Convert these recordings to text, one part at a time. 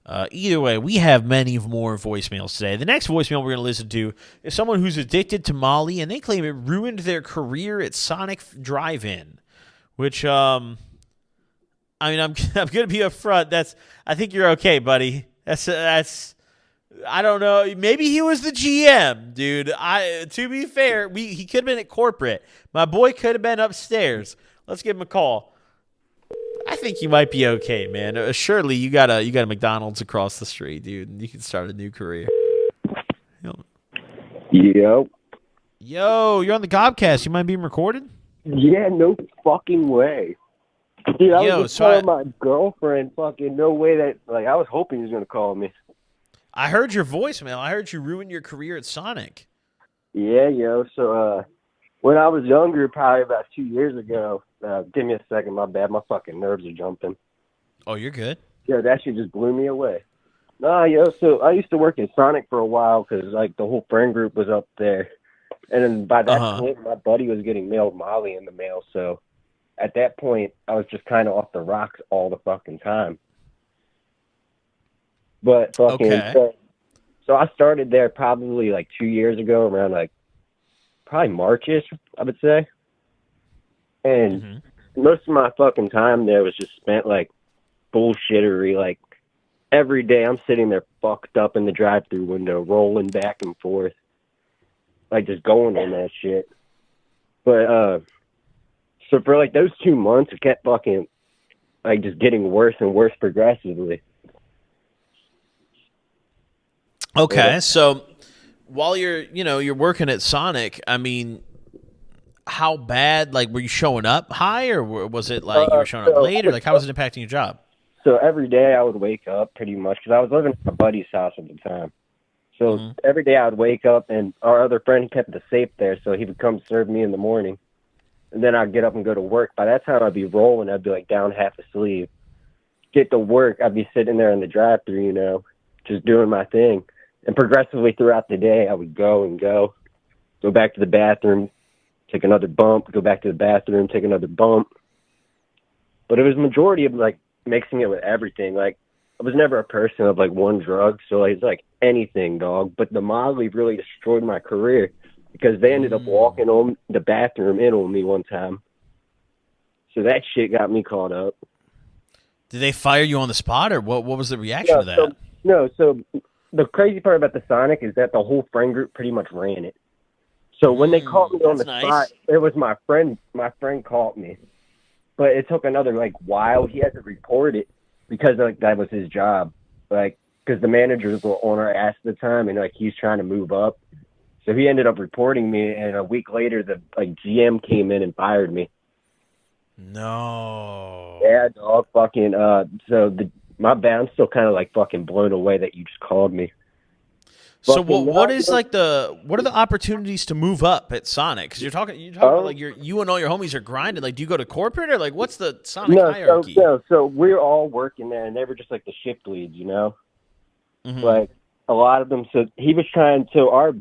Either way, we have many more voicemails today. The next voicemail we're going to listen to is someone who's addicted to Molly, and they claim it ruined their career at Sonic Drive-In. Which, I mean, I'm going to be upfront. I think you're okay, buddy. That's. I don't know. Maybe he was the GM, dude. To be fair, he could have been at corporate. My boy could have been upstairs. Let's give him a call. I think you might be okay, man. Surely you got a McDonald's across the street, dude. And you can start a new career. Yo. Yo, you're on the Gobcast. You mind being recorded? Yeah, no fucking way. Dude, I was just telling my girlfriend, fucking no way that, like, I was hoping he was going to call me. I heard your voicemail. I heard you ruined your career at Sonic. Yeah, yo. So, when I was younger, probably about 2 years ago, give me a second, my bad. My fucking nerves are jumping. Oh, you're good. Yeah, that shit just blew me away. Nah, yo, so I used to work at Sonic for a while because, like, the whole friend group was up there. And then by that point, my buddy was getting mailed Molly in the mail. So at that point, I was just kind of off the rocks all the fucking time. But fucking, so I started there probably like 2 years ago, around like probably Marchish, I would say. And most of my fucking time there was just spent like bullshittery. Like every day I'm sitting there fucked up in the drive-through window, rolling back and forth, like just going on that shit. But so for like those 2 months, it kept fucking like just getting worse and worse progressively. Okay, so while you're working at Sonic, I mean, how bad? Like, were you showing up high, or was it like you were showing up late, or like how was it impacting your job? So every day I would wake up pretty much because I was living at my buddy's house at the time. So every day I would wake up, and our other friend kept the safe there, so he would come serve me in the morning, and then I'd get up and go to work. By that time I'd be rolling. I'd be like down half asleep. Get to work, I'd be sitting there in the drive-thru, just doing my thing. And progressively throughout the day, I would go back to the bathroom, take another bump, go back to the bathroom, take another bump. But it was majority of like mixing it with everything. Like I was never a person of like one drug, so like, it's like anything, dog. But the Molly really destroyed my career because they ended up walking on the bathroom in on me one time. So that shit got me caught up. Did they fire you on the spot, or what was the reaction to that? So the crazy part about the Sonic is that the whole friend group pretty much ran it. So when they caught me on the spot, it was my friend. My friend caught me, but it took another like while. He had to report it because like that was his job. Like because the managers were on our ass at the time, and like he's trying to move up. So he ended up reporting me, and a week later, the like GM came in and fired me. No. Yeah, dog. Fucking. My bad. I'm still kind of like fucking blown away that you just called me. So what are the opportunities to move up at Sonic? Because you're talking about like you and all your homies are grinding. Like, do you go to corporate or like what's the Sonic hierarchy? So we're all working there, and they were just like the shift leads, Like a lot of them. So he was trying. So our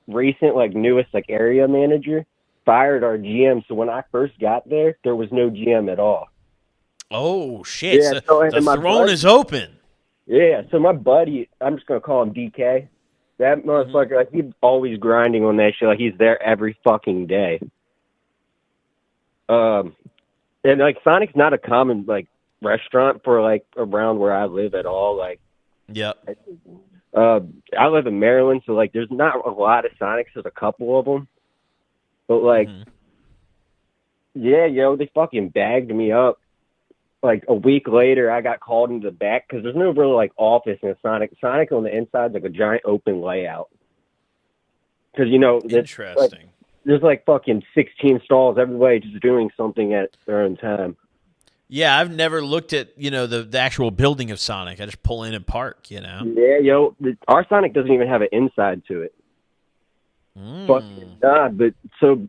recent like newest like area manager fired our GM. So when I first got there, there was no GM at all. Oh shit! Yeah, the throne is open. Yeah, so my buddy, I'm just gonna call him DK. That motherfucker, like he's always grinding on that shit. Like he's there every fucking day. And like Sonic's not a common like restaurant for like around where I live at all. Like, yep. I live in Maryland, so like there's not a lot of Sonics. There's a couple of them, but like, yeah, they fucking bagged me up. Like a week later, I got called into the back because there's no real like office in Sonic. Sonic on the inside is like a giant open layout. Because interesting. There's like fucking 16 stalls everybody just doing something at their own time. Yeah, I've never looked at the actual building of Sonic. I just pull in and park. Yeah, our Sonic doesn't even have an inside to it. Fucking God, but so.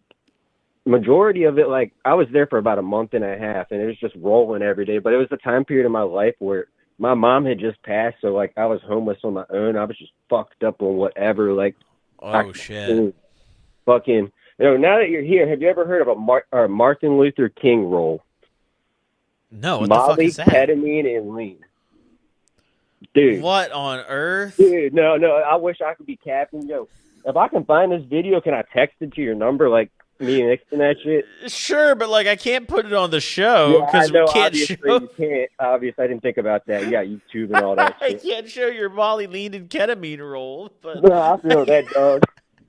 Majority of it, like, I was there for about a month and a half, and it was just rolling every day. But it was a time period in my life where my mom had just passed, so, like, I was homeless on my own. I was just fucked up on whatever, like... shit. Fucking... now that you're here, have you ever heard of a Martin Luther King roll? No, what Molly, the fuck is that? ketamine, and lean. Dude. What on earth? Dude, no. I wish I could be capping. Yo, if I can find this video, can I text it to your number, like me mixing that shit? Sure, but like I can't put it on the show Yeah, I because we know. can't Obviously, show. you can't. Obviously, I didn't think about that. You got YouTube and all that I shit. can't show your Molly lean and ketamine roll, but No, I feel that, dog.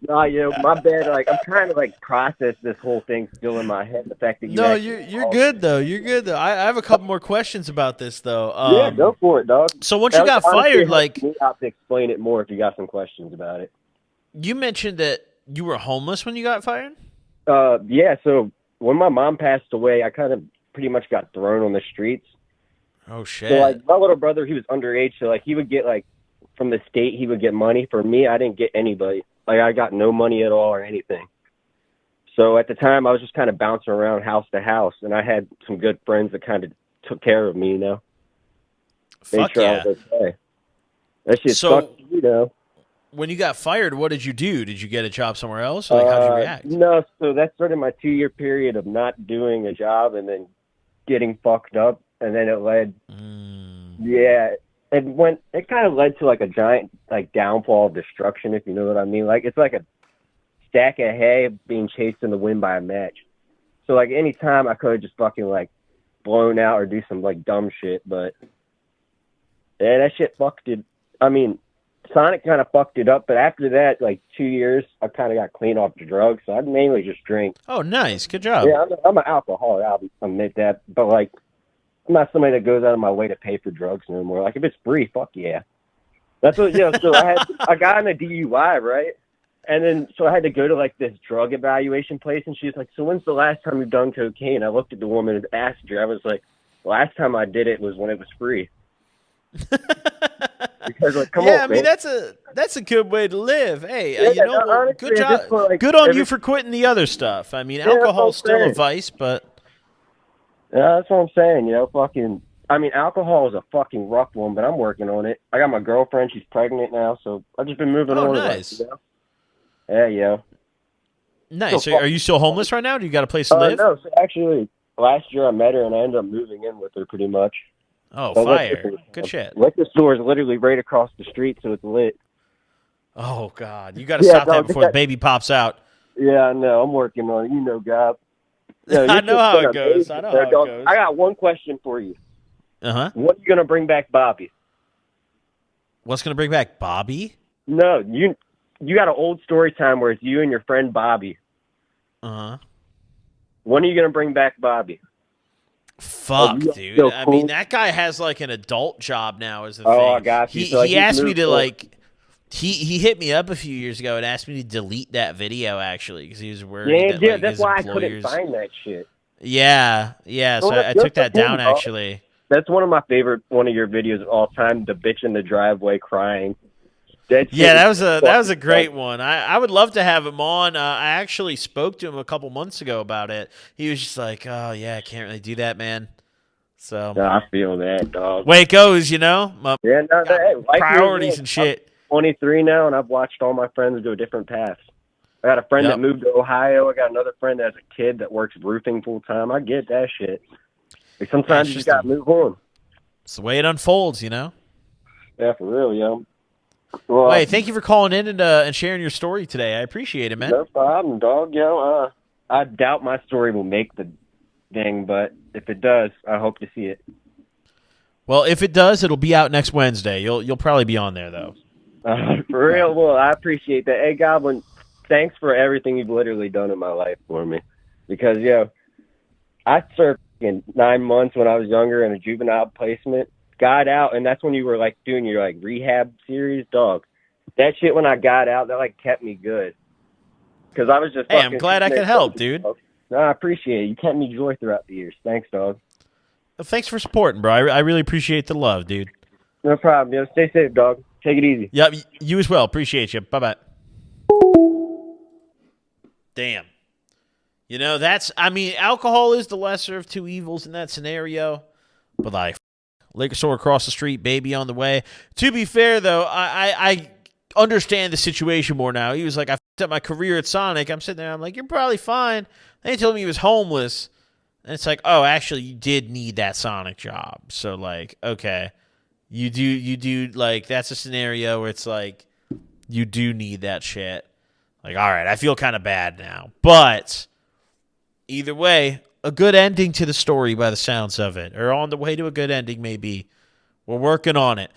No, my bad. Like, I'm trying to like process this whole thing still in my head. The fact that you no, actually you're good though. You're good though. I have a couple more questions about this though. Yeah, go for it, dog. So once That you got honestly fired, helps like me out to explain it more if you got some questions about it. you mentioned that you were homeless when you got fired. Yeah. So when my mom passed away, I kind of pretty much got thrown on the streets. Oh shit! So like my little brother, he was underage, so like he would get like from the state, he would get money. For me, I didn't get anybody. Like I got no money at all or anything. So at the time, I was just kind of bouncing around house to house, and I had some good friends that kind of took care of me, you know. Made Fuck sure yeah! I was okay. That shit So- sucked, you know. When you got fired, what did you do? Did you get a job somewhere else? Or, like how'd you react? No, so that started my 2-year period of not doing a job and then getting fucked up, and then it led, yeah, it kind of led to like a giant like downfall of destruction, if you know what I mean. Like it's like a stack of hay being chased in the wind by a match. So like any time I could have just fucking like blown out or do some like dumb shit, but yeah, that shit fucked it. I mean, Sonic kind of fucked it up, but after that, like 2 years, I kind of got clean off the drugs, so I mainly just drink. Oh, nice, good job. Yeah, I'm an alcoholic. I'll admit that, but like, I'm not somebody that goes out of my way to pay for drugs no more. Like, if it's free, fuck yeah. That's what. Yeah. So I got in a DUI, right? And then so I had to go to like this drug evaluation place, and she's like, "So when's the last time you've done cocaine?" I looked at the woman and asked her. I was like, "Last time I did it was when it was free." Because like, come on, I mean man. that's a good way to live. Hey, Yeah, you know, no, honestly, good at job, this point, like, good on every- you for quitting the other stuff. I mean, that's what alcohol's I'm still a saying. vice, but Yeah, that's what I'm saying. You know, fucking. I mean, alcohol is a fucking rough one, but I'm working on it. I got my girlfriend; she's pregnant now, so I've just been moving on. Nice. You know? Yeah, yeah. nice. So Are you still homeless right now? Do you got a place to live? No, so actually, last year I met her and I ended up moving in with her pretty much. Oh, So fire! Good shit. Liquor store is literally right across the street, so it's lit. Oh God, you got to Yeah, stop that dog, before that- the baby pops out. Yeah, I know. I'm working on it. You know, God. Yeah, I your know shit's how been it goes. amazing I know there, how it dog. goes. I got one question for you. When When are you gonna bring back Bobby? What's gonna bring back Bobby? No, you got an old story time where it's you and your friend Bobby. When When are you gonna bring back Bobby? Fuck, you dude. still I cool? mean, that guy has like an adult job now. Is the Oh, thing? I got you. He So, like, he he's asked me moved to on. like. He hit me up a few years ago and asked me to delete that video actually because he was worried Yeah, that yeah, like, that's his why I couldn't employers. find that shit. Yeah. So Well, I that's took that the thing, down dog. actually. That's one of my favorite one of your videos of all time. The bitch in the driveway crying. That shit Yeah, is that was a fucking great funny. one. I would love to have him on. I actually spoke to him a couple months ago about it. He was just like, "Oh yeah, I can't really do that, man." So Yeah, I feel that, dog. way it goes, you know. My Yeah, no, got hey, life priorities moves on. and shit. I'm 23 now, and I've watched all my friends go different paths. I got a friend Yep. that moved to Ohio. I got another friend that has a kid that works roofing full time. I get that shit. Like, sometimes you just just gotta move on. It's the way it unfolds, you know. Yeah, for real, yo. Well, Wait, thank you for calling in and sharing your story today. I appreciate it, man. no problem, dog. Yo, I doubt my story will make the thing, but if it does, I hope to see it. Well, if it does, it'll be out next Wednesday. You'll probably be on there though. For real, well, I appreciate that. Hey, Goblin, thanks for everything you've literally done in my life for me. Because, yo, I served in 9 months when I was younger in a juvenile placement, got out, and that's when you were, like, doing your, like, rehab series, dog. That shit, when I got out, that, like, kept me good. Because I was just Hey, I'm fucking glad I shooting could at help, something, dude. dog. No, I appreciate it. You kept me joy throughout the years. Thanks, dog. Well, thanks for supporting, bro. I really appreciate the love, dude. No problem, yo. Stay safe, dog. Take it easy. Yep, you as well. Appreciate you. Bye-bye. Damn. You know, alcohol is the lesser of two evils in that scenario. But, like, liquor store across the street, baby on the way. To be fair, though, I understand the situation more now. He was like, I fucked up my career at Sonic. I'm sitting there, I'm like, you're probably fine. Then he told me he was homeless. And it's like, oh, actually, you did need that Sonic job. So, like, okay. You do like that's a scenario where it's like you do need that shit. Like, all right, I feel kind of bad now, but either way, a good ending to the story by the sounds of it, or on the way to a good ending, maybe. We're working on it.